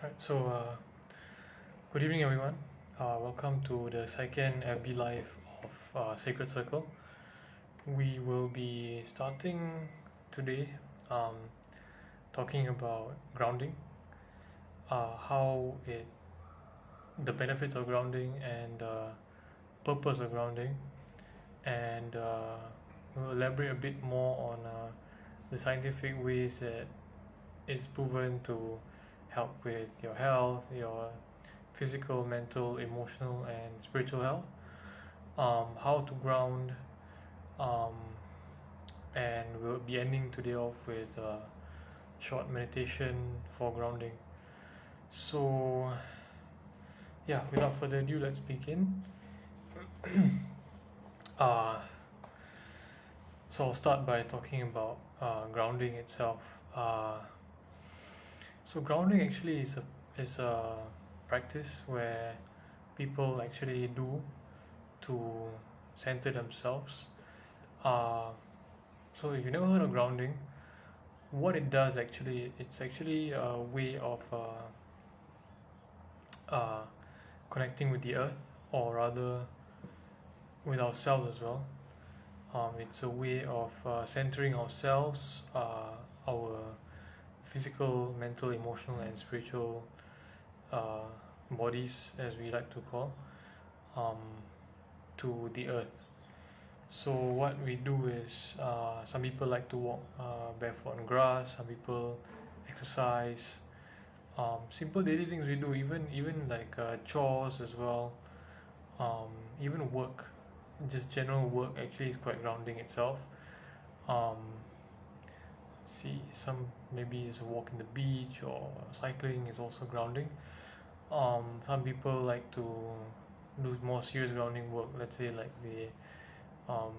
Right, good evening, everyone. Welcome to the second FB Live of Sacred Circle. We will be starting today um, talking about grounding, how the benefits of grounding and purpose of grounding, and we'll elaborate a bit more on the scientific ways that it's proven to help with your health, your physical, mental, emotional, and spiritual health. How to ground, um, and we'll be ending today off with a short meditation for grounding. So, yeah, without further ado, let's begin. uh, so I'll start by talking about grounding itself. Uh, so grounding actually is a practice where people actually do to center themselves. Uh, so if you never heard of grounding, what it does actually, it's actually a way of uh, connecting with the earth, or rather with ourselves as well. It's a way of centering ourselves, our physical, mental, emotional, and spiritual uh, bodies, as we like to call, um, to the earth. So what we do is, some people like to walk barefoot on grass, some people exercise, simple daily things we do, even like chores as well, even work, just general work actually is quite grounding itself. um, see, some maybe it's a walk in the beach or cycling is also grounding. Some people like to do more serious grounding work, let's say like they um,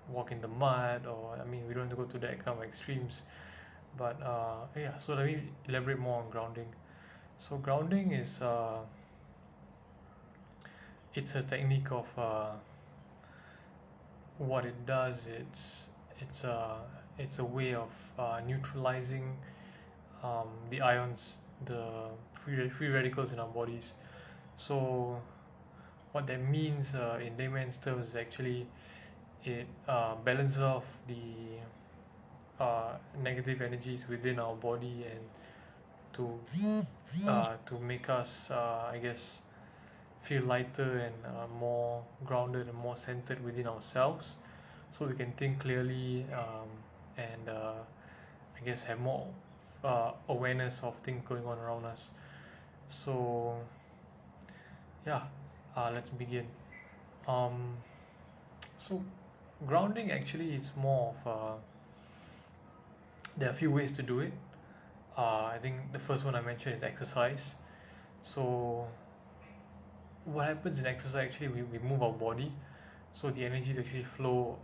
walk in the mud, or I mean we don't have to go to that kind of extremes, but yeah, so let me elaborate more on grounding. So grounding is it's a technique of what it does. It's a it's a way of neutralizing the ions, the free radicals in our bodies. So what that means in layman's terms is actually it balances off the negative energies within our body, and to make us I guess feel lighter and more grounded and more centered within ourselves, so we can think clearly, and I guess have more awareness of things going on around us. So yeah, let's begin. Um, so grounding actually is more of there are a few ways to do it. I think the first one I mentioned is exercise. So what happens in exercise, actually we move our body, so the energies actually flow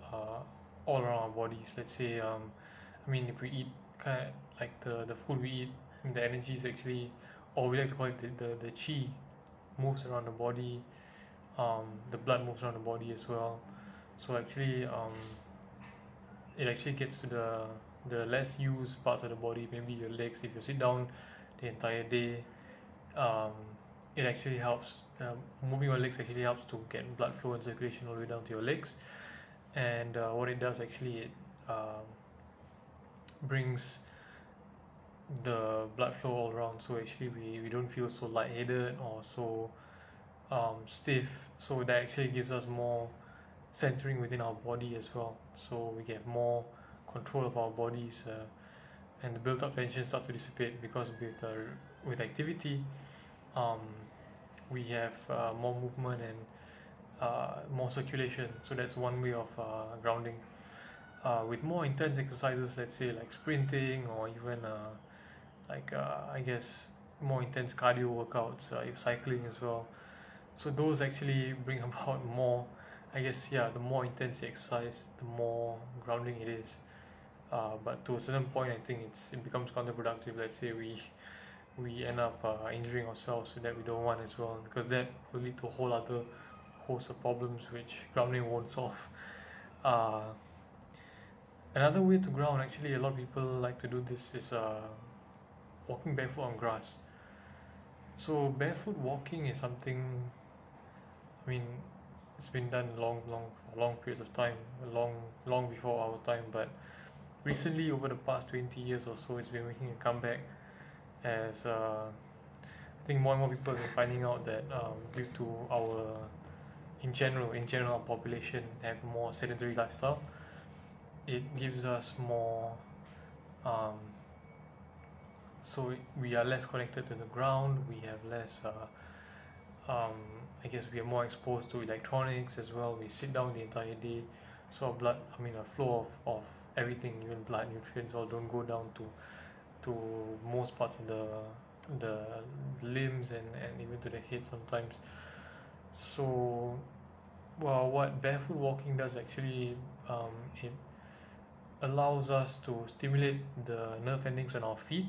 all around our bodies. Let's say I mean if we eat kind of like the food we eat, the energies actually, or we like to call it the chi, moves around the body. The blood moves around the body as well. So actually it actually gets to the less used parts of the body, maybe your legs. If you sit down the entire day, um, it actually helps. Moving your legs actually helps to get blood flow and circulation all the way down to your legs. And what it does actually, it brings the blood flow all around. So actually, we don't feel so lightheaded or so stiff. So that actually gives us more centering within our body as well. So we get more control of our bodies, and the built-up tension starts to dissipate, because with activity, um, we have more movement and more circulation. So that's one way of grounding. With more intense exercises, let's say like sprinting, or even I guess more intense cardio workouts, if cycling as well. So those actually bring about more, I guess, yeah, the more intense the exercise, the more grounding it is. But to a certain point, I think it becomes counterproductive. Let's say we end up injuring ourselves, so that we don't want as well, because that will lead to a whole other host of problems which grounding won't solve. Uh, Another way to ground, actually, a lot of people like to do this, is walking barefoot on grass. So barefoot walking is something, I mean, it's been done for long periods of time, long before our time. But recently, over the past 20 years or so, it's been making a comeback as I think more and more people are finding out that due to our in general, our population have more sedentary lifestyle. It gives us more, um, so we are less connected to the ground. We have less. Um, I guess we are more exposed to electronics as well. We sit down the entire day, so our blood, I mean, a flow of everything, even blood, nutrients, all don't go down to most parts of the limbs and even to the head sometimes. So, well, what barefoot walking does actually, it allows us to stimulate the nerve endings on our feet,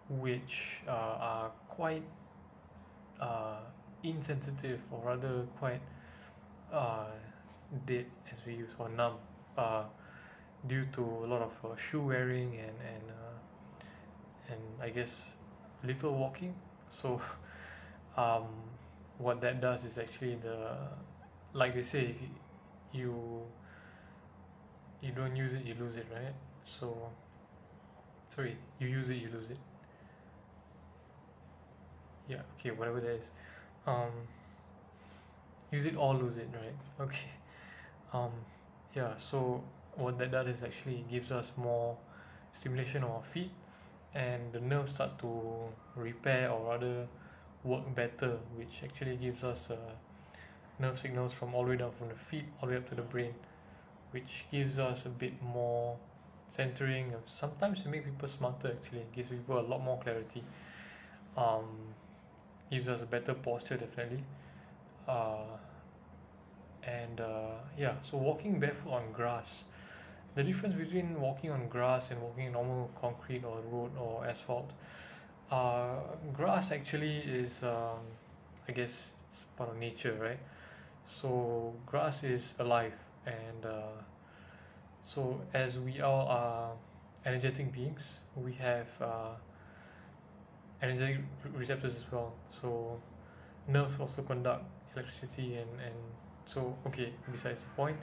which are quite uh, insensitive, or rather quite uh, dead, as we use, or numb, uh, due to a lot of shoe wearing and I guess little walking. So um, what that does is actually like they say, if you you don't use it, you lose it, right? So sorry, you use it, you lose it. Yeah, okay, whatever that is. Um, use it or lose it, right? Okay. Um, yeah. So what that does is actually gives us more stimulation of our feet, and the nerves start to repair, or rather work better, which actually gives us nerve signals from all the way down from the feet all the way up to the brain, which gives us a bit more centering. Sometimes it makes people smarter. Actually, it gives people a lot more clarity. Um, gives us a better posture, definitely. Uh, and yeah, so walking barefoot on grass. The difference between walking on grass and walking in normal concrete or road or asphalt. Uh, Grass actually is, I guess, it's part of nature, right? So grass is alive, and so as we all are energetic beings, we have energetic receptors as well. So nerves also conduct electricity, and so okay. Besides the point,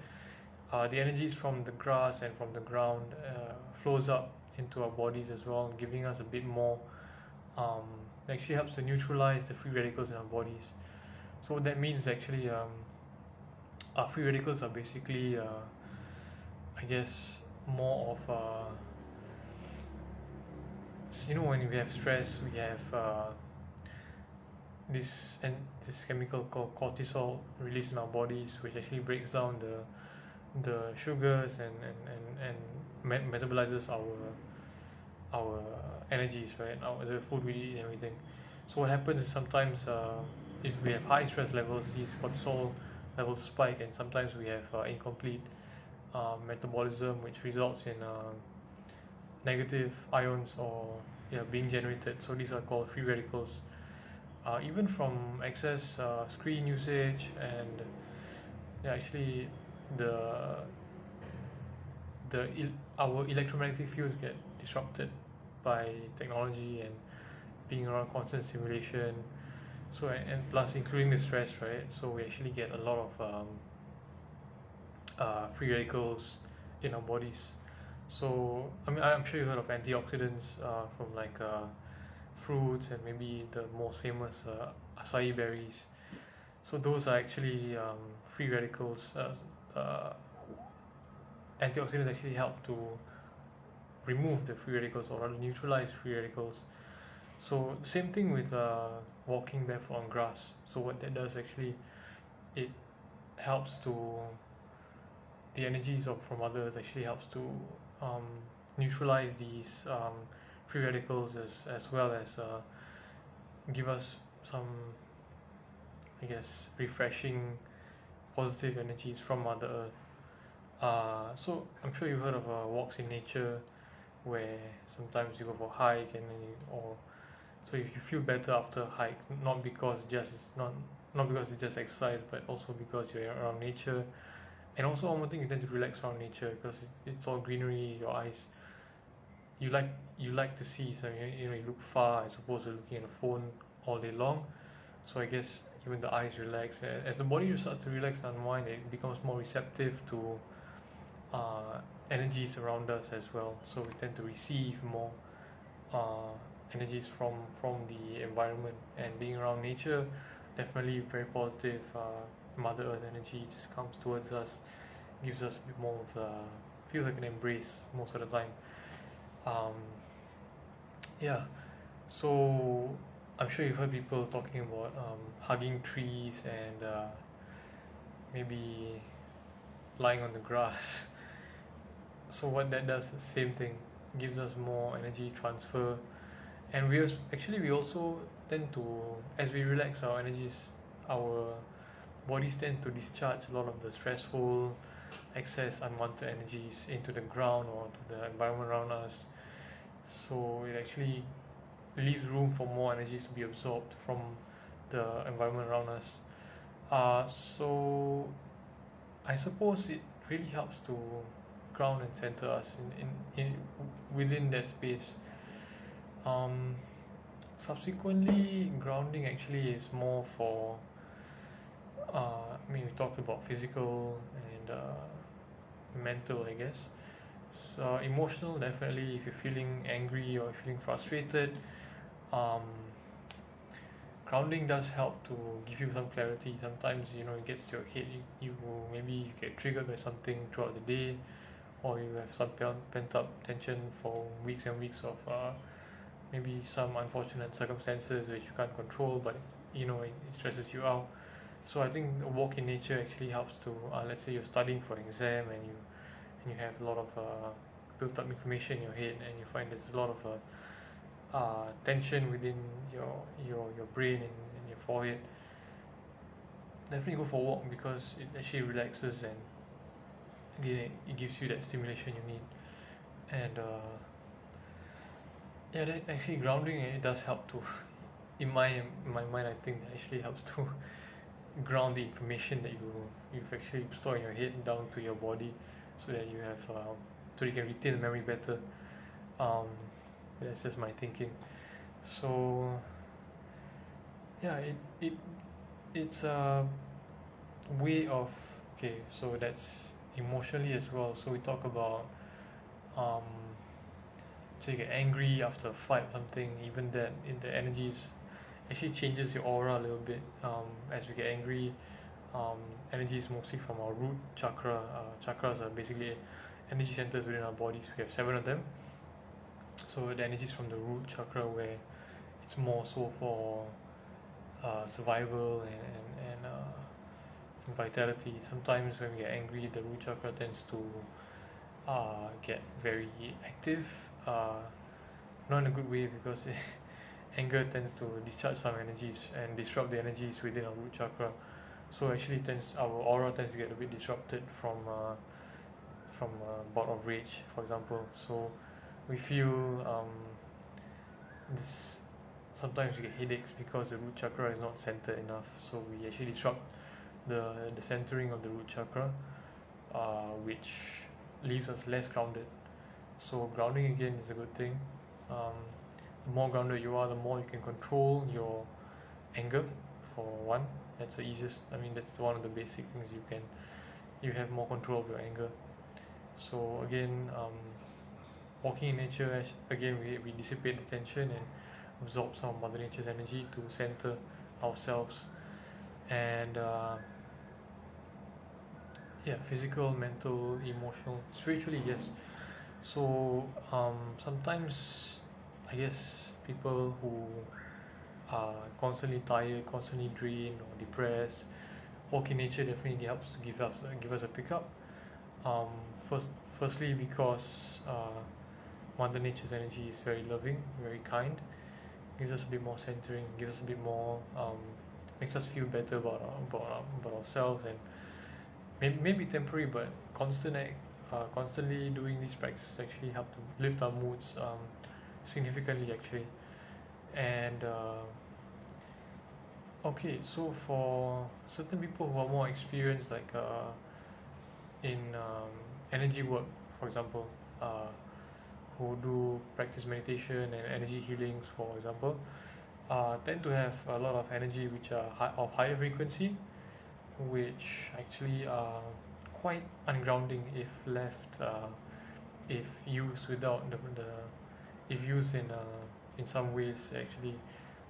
the energies from the grass and from the ground flows up into our bodies as well, giving us a bit more. Um, Actually helps to neutralize the free radicals in our bodies. So what that means is actually, our free radicals are basically, I guess, more of when we have stress, we have this chemical called cortisol released in our bodies, which actually breaks down the sugars and metabolizes our energies, right? The food we eat and everything. So what happens is sometimes, if we have high stress levels, these cortisol levels spike, and sometimes we have incomplete metabolism, which results in negative ions, or being generated. So these are called free radicals. Even from excess screen usage, and actually the our electromagnetic fields get disrupted by technology and being around constant stimulation. So, and plus including the stress, right? So we actually get a lot of free radicals in our bodies. So I mean, I'm sure you heard of antioxidants from like fruits, and maybe the most famous acai berries. So those are actually free radicals. Antioxidants actually help to remove the free radicals, or rather neutralize free radicals. So same thing with walking barefoot on grass. So what that does actually, it helps to the energies from others actually helps to um, neutralize these free radicals, as well as give us some, I guess, refreshing positive energies from Mother Earth. So I'm sure you've heard of walks in nature, where sometimes you go for a hike, and then or so if you feel better after a hike, not because not because it's just exercise, but also because you're around nature. And also one more thing, you tend to relax around nature because it's all greenery. Your eyes, you like to see, so you look far as opposed to looking at a phone all day long. So I guess even the eyes relax. As the body starts to relax and unwind, it becomes more receptive to energies around us as well. So we tend to receive more uh, energies from the environment, and being around nature definitely very positive. Mother Earth energy just comes towards us, gives us a bit more of feels like an embrace most of the time. Um, yeah, so I'm sure you've heard people talking about hugging trees and maybe lying on the grass. So what that does is the same thing, gives us more energy transfer, and we also tend to, as we relax our energies, our bodies tend to discharge a lot of the stressful, excess, unwanted energies into the ground or to the environment around us. So it actually leaves room for more energies to be absorbed from the environment around us. So I suppose it really helps to ground and center us in within that space. Um, Subsequently, grounding actually is more for. I mean, we talked about physical and mental, I guess. So emotional, definitely. If you're feeling angry or feeling frustrated, um, grounding does help to give you some clarity. Sometimes it gets to your head. You maybe you get triggered by something throughout the day, or you have some pent up tension for weeks and weeks of maybe some unfortunate circumstances which you can't control, but it stresses you out. So I think a walk in nature actually helps to, let's say you're studying for an exam, and you have a lot of built up information in your head, and you find there's a lot of tension within your brain and your forehead. Definitely go for a walk, because it actually relaxes, and again it gives you that stimulation you need. And yeah, that actually grounding, it does help to, in my mind, I think that actually helps to ground the information that you've actually stored in your head down to your body, so that so you can retain the memory better. Um, that's just my thinking. So yeah, it's a way of, okay. So that's emotionally as well. So we talk about um, so you get angry after a fight or something. Even that, in the energies actually changes your aura a little bit. As we get angry, um, energy is mostly from our root chakra. Chakras are basically energy centers within our bodies. We have 7 of them. So the energy is from the root chakra, where it's more so for survival and vitality. Sometimes when we get angry, the root chakra tends to get very active, not in a good way, because anger tends to discharge some energies and disrupt the energies within our root chakra. So actually, our aura tends to get a bit disrupted from a bout of rage, for example. So we feel this. Sometimes we get headaches because the root chakra is not centered enough. So we actually disrupt the centering of the root chakra, which leaves us less grounded. So grounding again is a good thing. Um, the more grounded you are, the more you can control your anger. For one, that's the easiest. I mean, that's one of the basic things you can. You have more control of your anger. So again, walking in nature, again, we dissipate the tension and absorb some of Mother Nature's energy to center ourselves. And yeah, physical, mental, emotional, spiritually, yes. So sometimes, I guess, people who are constantly tired, constantly drained or depressed, walking nature definitely helps to give us a pickup. Um, first, firstly, because Mother Nature's energy is very loving, very kind, gives us a bit more centering, gives us a bit more, makes us feel better about ourselves, and maybe temporary, but constantly doing these practices actually help to lift our moods significantly, actually. And okay, so for certain people who are more experienced, like in energy work, for example, who do practice meditation and energy healings, for example, tend to have a lot of energy which are of higher frequency, which actually are quite ungrounding if left, if used without the if used in some ways. Actually,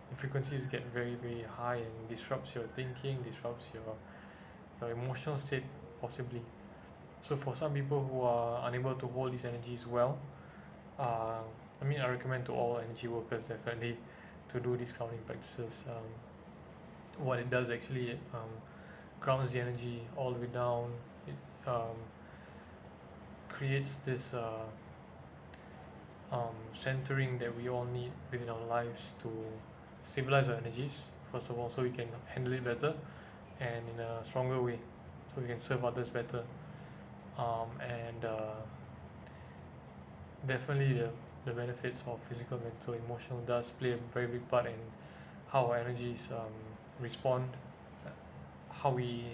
the frequencies get very very high and disrupts your thinking, disrupts your emotional state possibly. So for some people who are unable to hold these energies well, I mean, I recommend to all energy workers definitely to do these grounding practices. What it does actually, grounds the energy all the way down. It creates this centering that we all need within our lives to stabilize our energies, first of all, so we can handle it better and in a stronger way, so we can serve others better. And Definitely the benefits of physical, mental, emotional does play a very big part in how our energies respond, how we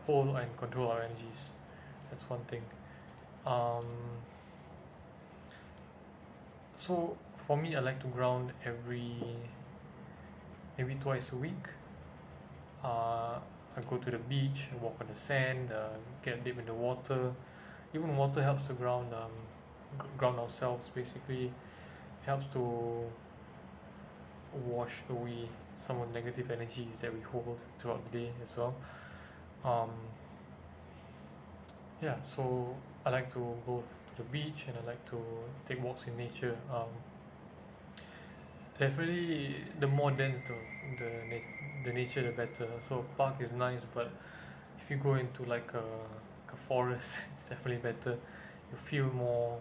hold and control our energies. That's one thing. Um, so for me, I like to ground maybe twice a week. I go to the beach, walk on the sand, get deep in the water. Even water helps to ground ourselves. Basically, helps to wash away some of the negative energies that we hold throughout the day as well. Um, yeah, so I like to go to the beach and I like to take walks in nature. Definitely, the more dense the nature, the better. So park is nice, but if you go into like a forest, it's definitely better. You feel more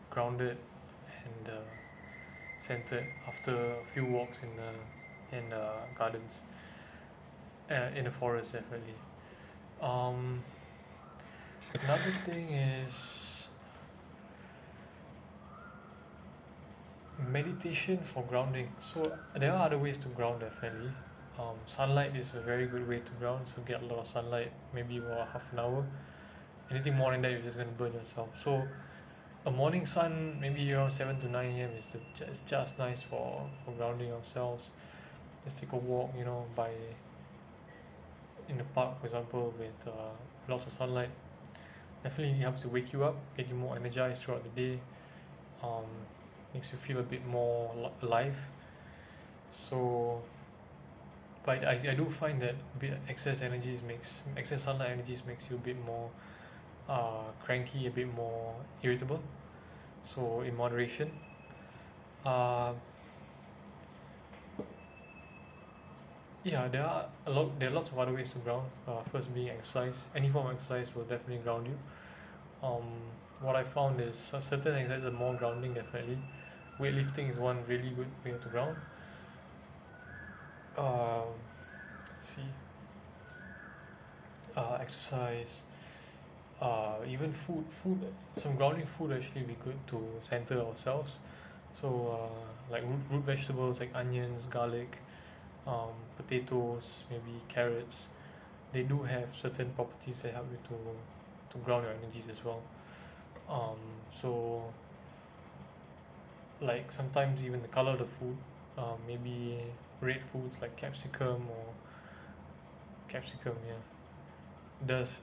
grounded and centered after a few walks in gardens, in the forest definitely. Um, Another thing is meditation for grounding. So there are other ways to ground definitely. Sunlight is a very good way to ground. So get a lot of sunlight, maybe about half an hour. Anything more than that, you're just gonna burn yourself. So a morning sun, maybe around 7 to 9 a.m. is just nice for grounding ourselves. Just take a walk, by in the park, for example, with lots of sunlight. Definitely helps to wake you up, get you more energized throughout the day. Um, Makes you feel a bit more alive. So, but I do find that a bit excess sunlight energies makes you a bit more cranky, a bit more irritable. So in moderation. Uh, Yeah, there are lots of other ways to ground. First being exercise. Any form of exercise will definitely ground you. Um, what I found is certain exercises are more grounding definitely. Weightlifting is one really good way to ground. Um, let's see. Exercise. Even food. Some grounding food actually be good to center ourselves. So like root vegetables like onions, garlic, potatoes, maybe carrots. They do have certain properties that help you to ground your energies as well. Um, so like sometimes even the color of the food, maybe red foods like capsicum, yeah, does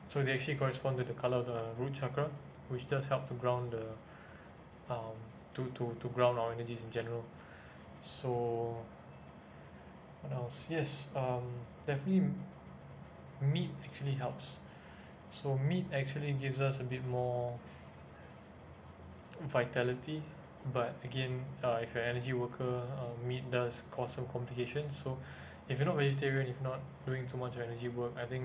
so they actually correspond to the color of the root chakra, which does help to ground the to ground our energies in general. So what else? Yes, definitely meat actually helps. So meat actually gives us a bit more vitality, but again, if you're an energy worker, meat does cause some complications. So if you're not vegetarian, if you're not doing too much of energy work, I think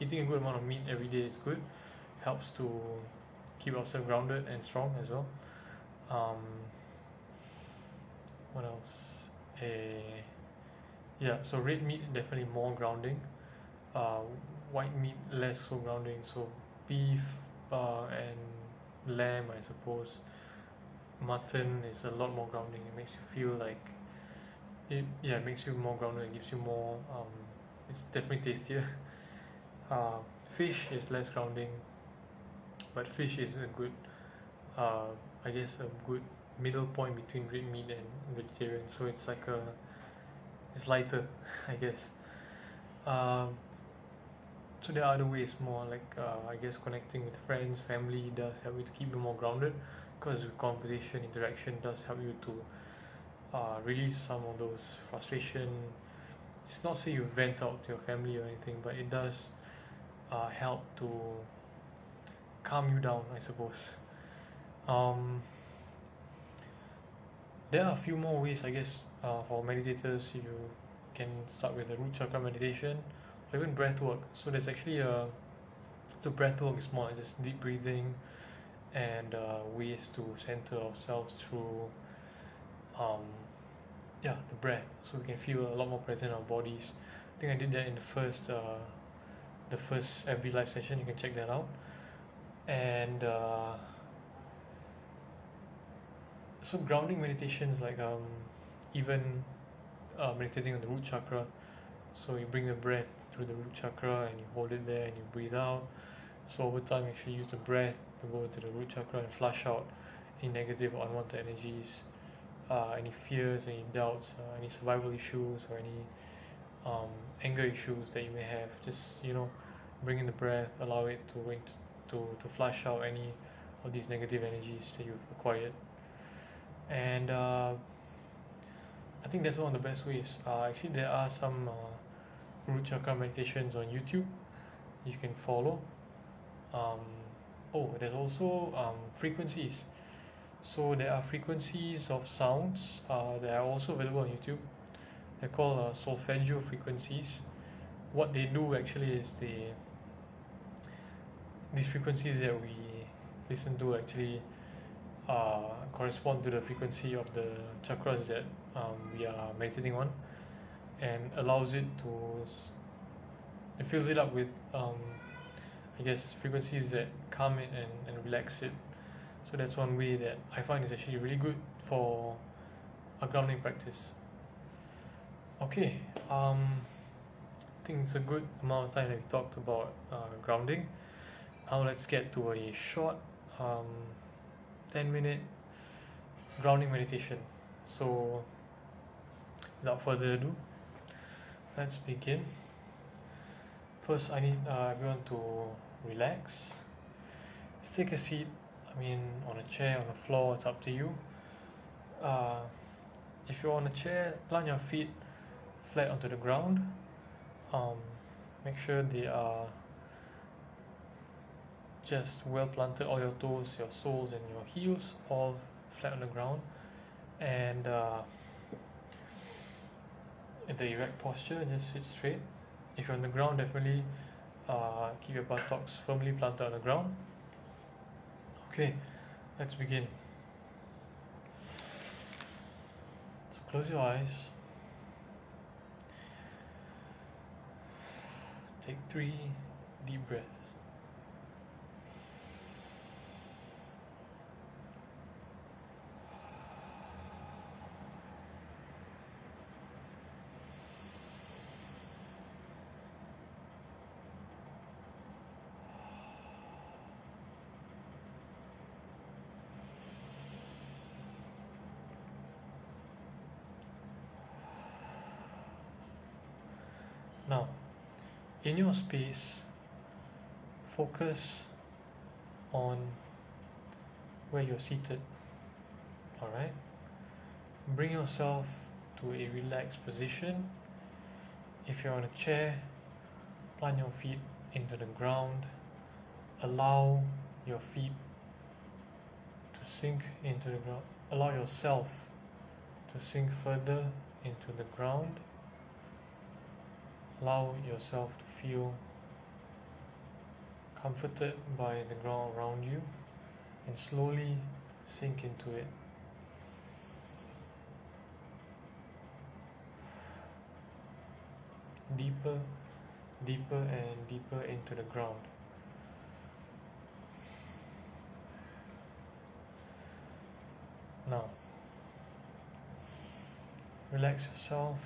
eating a good amount of meat every day is good. Helps to keep ourselves grounded and strong as well. um, what else? Yeah, so red meat definitely more grounding, uh, white meat less so grounding. So beef and lamb, I suppose. Mutton is a lot more grounding. It makes you feel like it makes you more grounded. It gives you more. It's definitely tastier. uh, Fish is less grounding, but fish is a good, uh, I guess, a good middle point between red meat and vegetarian, so it's like it's lighter, I guess. Um, so there are other ways, more like I guess connecting with friends, family does help you to keep you more grounded, because conversation, interaction does help you to release some of those frustration. It's not say you vent out to your family or anything, but it does help to calm you down, I suppose. Um, there are a few more ways, I guess, for meditators. You can start with the root chakra meditation, or even breath work. So there's actually so breath work is more like just deep breathing and ways to center ourselves through um, the breath, so we can feel a lot more present in our bodies. I think I did that in the first every live session. You can check that out. And so grounding meditations, like even meditating on the root chakra. So you bring the breath through the root chakra and you hold it there and you breathe out. So over time, you actually use the breath to go to the root chakra and flush out any negative or unwanted energies, any fears, any doubts, any survival issues, or any anger issues that you may have. Just bring in the breath, allow it to flush out any of these negative energies that you've acquired. And I think that's one of the best ways. Actually, there are some root chakra meditations on YouTube you can follow. There's also frequencies. So there are frequencies of sounds that are also available on YouTube. They're called solfeggio frequencies. What they do actually is these frequencies that we listen to actually correspond to the frequency of the chakras that we are meditating on, and allows it fills it up with I guess frequencies that calm it and relax it. So that's one way that I find is actually really good for a grounding practice. Okay, I think it's a good amount of time that we talked about grounding. Now let's get to a short 10-minute grounding meditation. So without further ado, let's begin. First, I need everyone to relax. Let's take a seat. On a chair, on the floor, it's up to you. If you're on a chair, plant your feet flat onto the ground. Make sure they are just well planted, all your toes, your soles, and your heels all flat on the ground. And in the erect posture, just sit straight. If you're on the ground, definitely keep your buttocks firmly planted on the ground. Okay, let's begin. So close your eyes. Take 3 deep breaths. Now, in your space, focus on where you're seated. Alright? Bring yourself to a relaxed position. If you're on a chair, plant your feet into the ground. Allow your feet to sink into the ground. Allow yourself to sink further into the ground. Allow yourself to feel comforted by the ground around you, and slowly sink into it. Deeper, deeper and deeper into the ground. Now, relax yourself.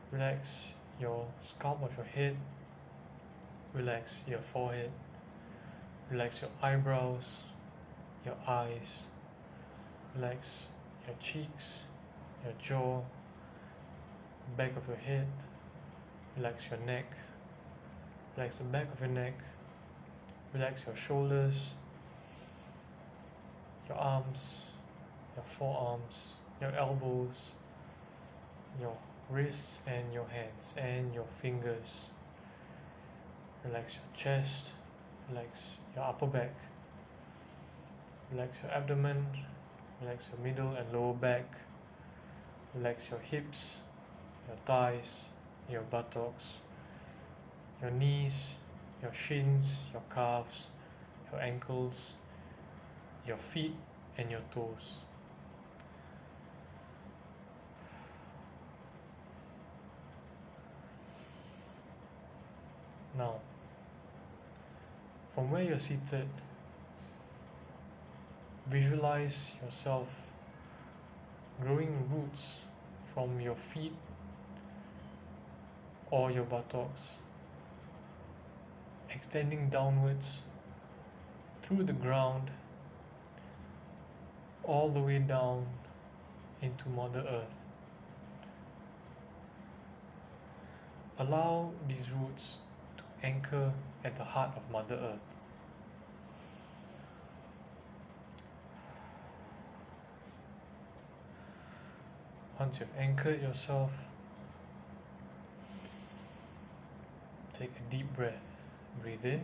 Relax your scalp of your head. Relax your forehead. Relax your eyebrows, your eyes, Relax your cheeks, your jaw, the back of your head. Relax your neck. Relax the back of your neck. Relax your shoulders, your arms, your forearms, your elbows, your wrists and your hands and your fingers. Relax your chest. Relax your upper back. Relax your abdomen. Relax your middle and lower back. Relax your hips, your thighs, your buttocks, your knees, your shins, your calves, your ankles, your feet and your toes. Now, from where you're seated, visualize yourself growing roots from your feet or your buttocks, extending downwards through the ground all the way down into Mother Earth. Allow these roots to anchor at the heart of Mother Earth. Once you've anchored yourself, take a deep breath. Breathe in.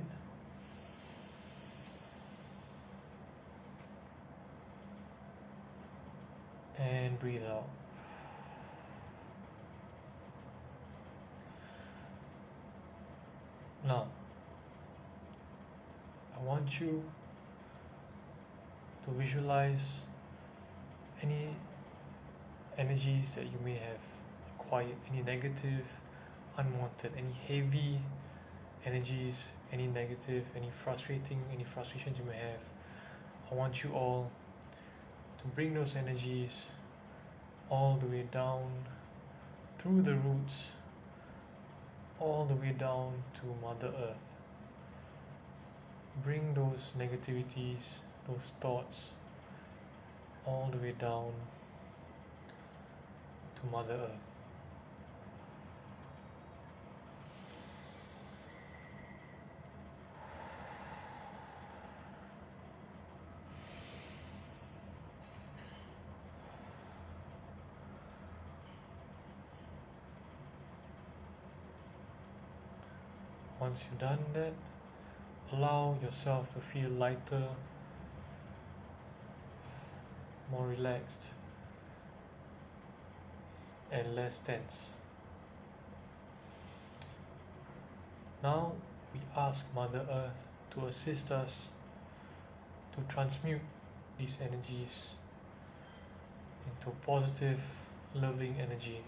And breathe out. Now, I want you to visualize any energies that you may have acquired, any negative, unwanted, any heavy energies, any negative, any frustrations you may have. I want you all to bring those energies all the way down through the roots, all the way down to Mother Earth. Bring those negativities, those thoughts, all the way down to Mother Earth. Once you've done that, allow yourself to feel lighter, more relaxed, and less tense. Now we ask Mother Earth to assist us to transmute these energies into positive, loving energy.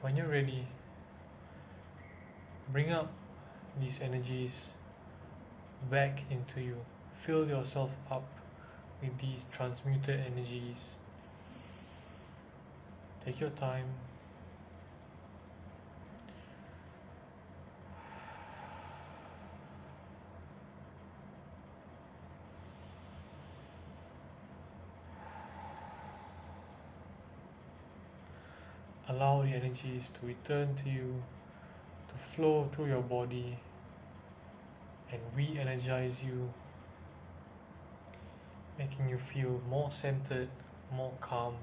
When you're ready, bring up these energies back into you. Fill yourself up with these transmuted energies. Take your time. Allow the energies to return to you, to flow through your body and re-energize you, making you feel more centered, more calm,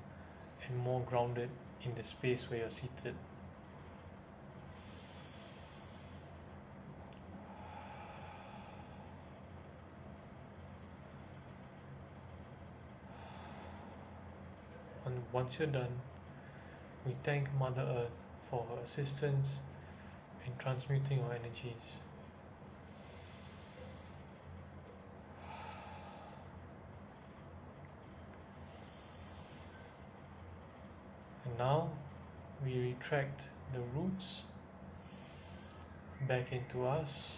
and more grounded in the space where you're seated. And once you're done, we thank Mother Earth for her assistance in transmuting our energies. And now we retract the roots back into us.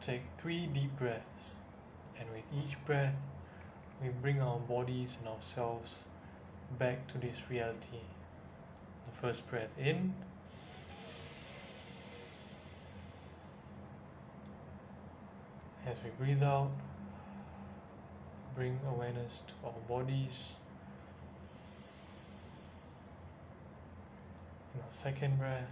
take 3 deep breaths, and with each breath, we bring our bodies and ourselves back to this reality. The first breath in, as we breathe out, bring awareness to our bodies. In our second breath,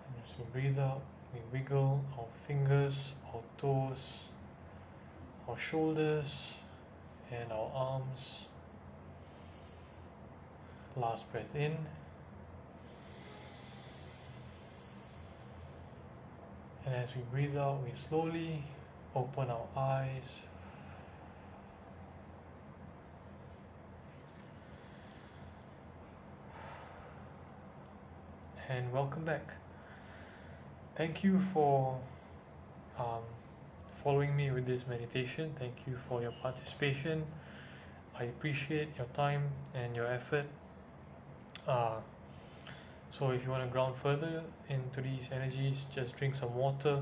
and as we breathe out, we wiggle our fingers, our toes, our shoulders, and our arms. Last breath in. And as we breathe out, we slowly open our eyes. And welcome back. Thank you for following me with this meditation. Thank you for your participation. I appreciate your time and your effort. So if you want to ground further into these energies, just drink some water,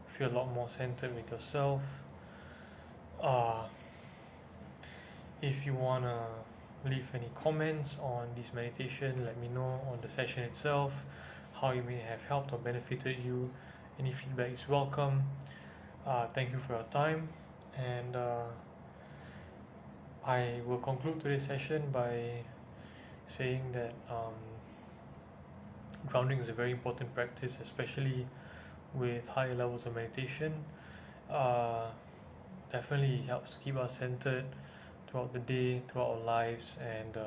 feel a lot more centered with yourself. If you want to leave any comments on this meditation, let me know on the session itself, how it may have helped or benefited you. Any feedback is welcome. Thank you for your time, and I will conclude today's session by saying that grounding is a very important practice, especially with higher levels of meditation. Definitely helps keep us centered throughout the day, throughout our lives, and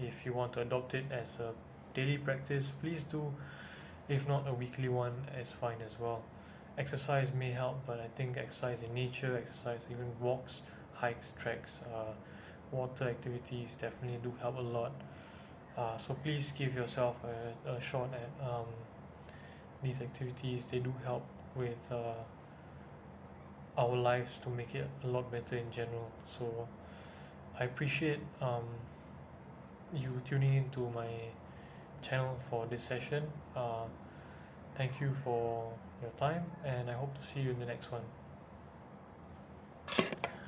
if you want to adopt it as a daily practice, please do. If not, a weekly one is fine as well. Exercise may help, but I think exercise in nature, exercise, even walks, hikes, treks, water activities definitely do help a lot. So please give yourself a shot at these activities. They do help with our lives to make it a lot better in general. So I appreciate you tuning into my channel for this session. Thank you for your time, and I hope to see you in the next one.